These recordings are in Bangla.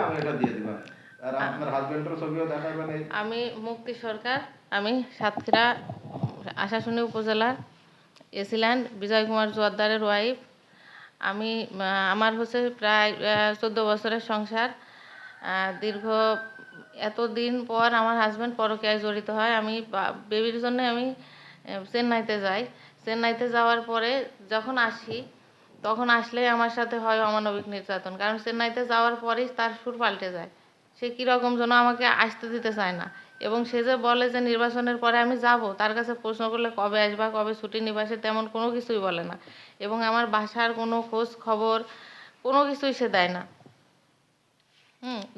আমি এটা দিয়ে দিব। আর আপনার হাজবেন্ডের ছবিও দেখাবেন। আমি মুক্তি সরকার, আমি সাতক্ষীরা আশাশুনি উপজেলার এসিল্যান্ড বিজয় কুমার জোয়ারদারের ওয়াইফ। আমি আমার হচ্ছে প্রায় 14 বছরের সংসার। দীর্ঘ এতদিন পর আমার হাজব্যান্ড পরকীয়ায় জড়িত হয়। আমি বেবির জন্য আমি চেন্নাইতে যাই। চেন্নাইতে যাওয়ার পরে যখন আসি, তখন আসলে আমার সাথে হয় অমানবিক নির্যাতন। কারণ চেন্নাইতে যাওয়ার পরেই তার সুর পাল্টে যায়। সে কীরকম যেন আমাকে আসতে দিতে চায় না, এবং সে যে বলে যে নির্বাচনের পরে আমি যাব, তার কাছে প্রশ্ন করলে কবে আসবা, কবে ছুটি নিবা, সে তেমন কোনো কিছুই বলে না। এবং আমার বাসার কোনো খোঁজ খবর কোনো কিছুই সে দেয় না,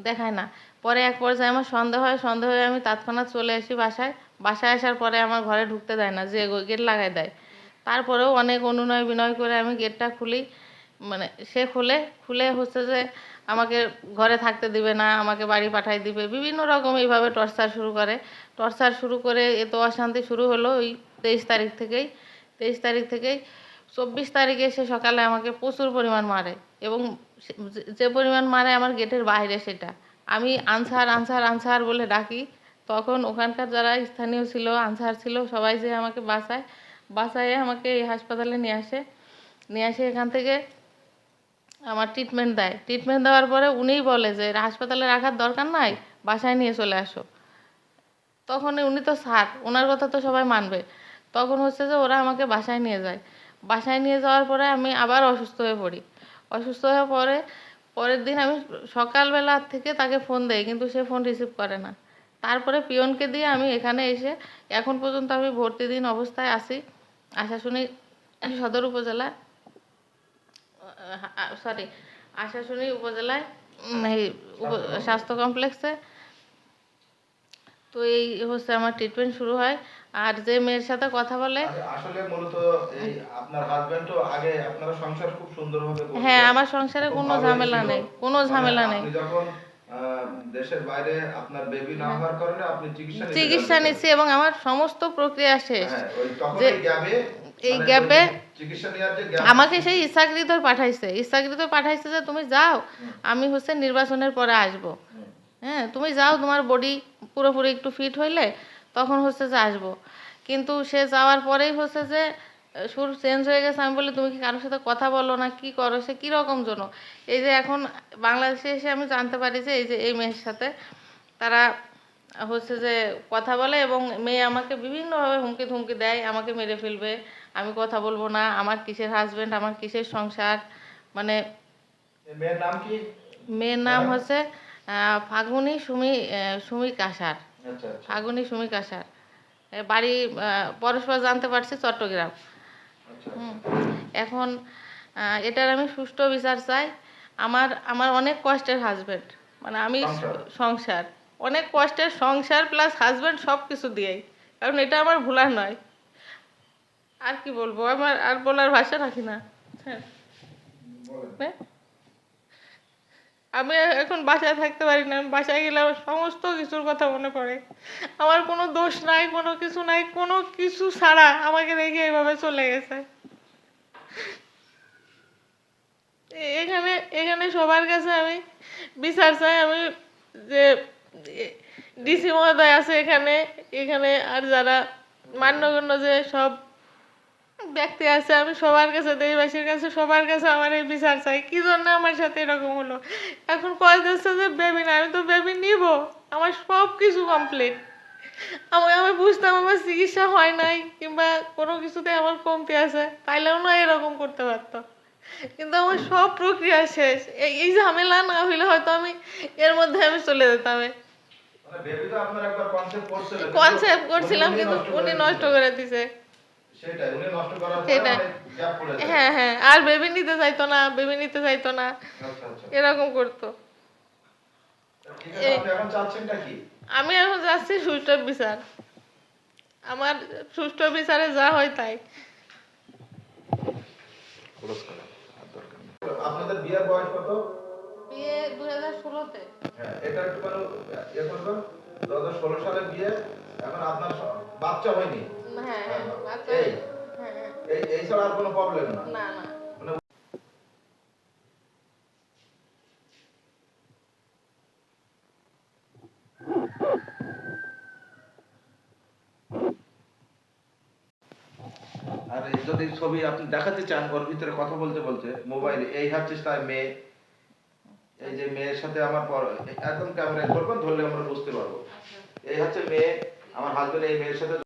দেখায় না। পরে এক পর্যায়ে আমার সন্দেহ হয়, সন্দেহ হয়ে আমি তৎক্ষণাৎ চলে আসি বাসায়। বাসায় আসার পরে আমার ঘরে ঢুকতে দেয় না, যে গেট লাগাই দেয়। তারপরেও অনেক অনুনয় বিনয় করে আমি গেটটা খুলি, মানে সে খুলে হচ্ছে যে আমাকে ঘরে থাকতে দিবে না, আমাকে বাড়ি পাঠাই দিবে, বিভিন্ন রকম এইভাবে টর্চার শুরু করে এত অশান্তি শুরু হলো ওই 23 তারিখ থেকেই। 23 তারিখ থেকেই 24 তারিখে সে সকালে আমাকে প্রচুর পরিমাণ মারে, এবং যে পরিমাণ মারে আমার গেটের বাইরে, সেটা আমি আনসার আনসার আনসার বলে ডাকি। তখন ওখানকার যারা স্থানীয় ছিল, আনসার ছিল, সবাই যে আমাকে বাঁচায় আমাকে এই হাসপাতালে নিয়ে আসে। এখান থেকে আমার ট্রিটমেন্ট দেওয়ার পরে উনিই বলে যে হাসপাতালে রাখার দরকার নাই, বাসায় নিয়ে চলে আসো। তখন উনি তো স্যার, ওনার কথা তো সবাই মানবে। তখন হচ্ছে যে ওরা আমাকে বাসায় নিয়ে যায়। বাসায় নিয়ে যাওয়ার পরে আমি আবার অসুস্থ হয়ে পড়ি। অসুস্থ হয়ে পরের দিন আমি সকালবেলা থেকে তাকে ফোন দেই, কিন্তু সে ফোন রিসিভ করে না। তারপরে পিয়নকে দিয়ে আমি এখানে এসে এখন পর্যন্ত আমি ভর্তিধীন অবস্থায় আছি আশাশুনি সদর উপজেলা, সরি আশাশুনি উপজেলায় এই স্বাস্থ্য কমপ্লেক্সে। তো এই হচ্ছে আমার ট্রিটমেন্ট শুরু হয়। আর যে মেয়ের সাথে কথা বলে, আসলে মূলত এই আপনার হাজবেন্ডও আগে আপনার সংসার খুব সুন্দরভাবে করতেন। হ্যাঁ, আমার সংসারে কোনো ঝামেলা নেই, কোনো ঝামেলা নেই। আপনি যখন দেশের বাইরে আপনার বেবি না হওয়ার কারণে আপনি চিকিৎসা নিচ্ছি, এবং আমার সমস্ত প্রক্রিয়া শেষ। যে এই গ্যাপে চিকিৎসা নেওয়ার যে আমাকে সেই ইচ্ছাকৃত পাঠাইছে যে তুমি যাও, আমি হচ্ছে নির্বাচনের পরে আসব। হ্যাঁ, তুমি যাও, তোমার বডি পুরোপুরি একটু ফিট হইলে তখন হচ্ছে যে আসবো। কিন্তু সে যাওয়ার পরেই হচ্ছে যে সুর চেঞ্জ হয়ে গেছে। আমি বলি তুমি কি কারোর সাথে কথা বলো না, কি করো, সে কীরকম জন্য। এই যে এখন বাংলাদেশে এসে আমি জানতে পারি যে এই মেয়ের সাথে তারা হচ্ছে যে কথা বলে, এবং মেয়ে আমাকে বিভিন্নভাবে হুমকি ধুমকি দেয়, আমাকে মেরে ফেলবে, আমি কথা বলবো না, আমার কিসের হাজবেন্ড, আমার কিসের সংসার। মানে মেয়ের নাম কি? মেয়ের নাম হচ্ছে ফাগুনি সুমি কাসার। ফাগুনি সুমি কাসার। বাড়ি পরস্পর জানতে পারছি চট্টগ্রাম। এখন এটার আমি সুষ্ঠু বিচার চাই। আমার অনেক কষ্টের হাজবেন্ড, মানে আমি সংসার, অনেক কষ্টের সংসার প্লাস হাজবেন্ড, সব কিছু দিয়েই, কারণ এটা আমার ভুলার নয়। আর কি বলবো, আমার আর বলার ভাষা রাখি না। হ্যাঁ, আমি এখন বাসায় থাকতে পারি না। আমি বাসায় গেলে আমার সমস্ত কিছুর কথা মনে পড়ে। আমার কোনো দোষ নাই, কোনো কিছু নাই, কোনো কিছু ছাড়া আমাকে রেখে এভাবে চলে গেছে। এখানে এখানে সবার কাছে আমি বিচার চাই। আমি যে ডিসি মহোদয় আছে এখানে, আর যারা মান্যগণ্য যে সব ব্যক্তি আছে, আমি সবার কাছে, দেশবাসীর কাছে, সবার কাছে আমার এই বিচার চাই। কি জন্য আমার সাথে এরকম হলো। এখন কয় যাচ্ছে যে বেবি না, আমি তো বেবি নিব, আমার সব কিছু কমপ্লিট। আমি বুঝতাম আমার চিকিৎসা হয় নাই কিংবা কোনো কিছুতে আমার কমতি আছে, তাইলেও না এরকম করতে পারতো। কিন্তু আমার সব প্রক্রিয়া শেষ। এই ঝামেলা না হইলে হয়তো আমি এর মধ্যে আমি চলে যেতাম। কনসেপ্ট করছিলাম, কিন্তু উনি নষ্ট করে দিছে। সেটাই, হ্যাঁ হ্যাঁ, আর বেবি নিতে চাইতো না, এরকম করতো। আমি এখন যাচ্ছি সুষ্ঠু বিচার, আমার সুষ্ঠু বিচারে যা হয় তাই। আপনাদের বিয়ের বয়স কত? বিয়ে 2016-তে। হ্যাঁ, এটা একটু মানে ইয়ে করবেন। 2016 সালে বিয়ে, এখন আপনার বাচ্চা হয়নি। হ্যাঁ হ্যাঁ, বাচ্চা এই ছাড়া আর কোনো প্রবলেম না। না না। আর এই যদি ছবি আপনি দেখাতে চান ওর ভিতরে কথা বলতে বলতে মোবাইলে, এই হচ্ছে তার মেয়ে, এই যে মেয়ের সাথে আমার একদম ক্যামেরায় করবেন, ধরলে আমরা বুঝতে পারবো। এই হচ্ছে মেয়ে, আমার হাজবেন্ড এই মেয়ের সাথে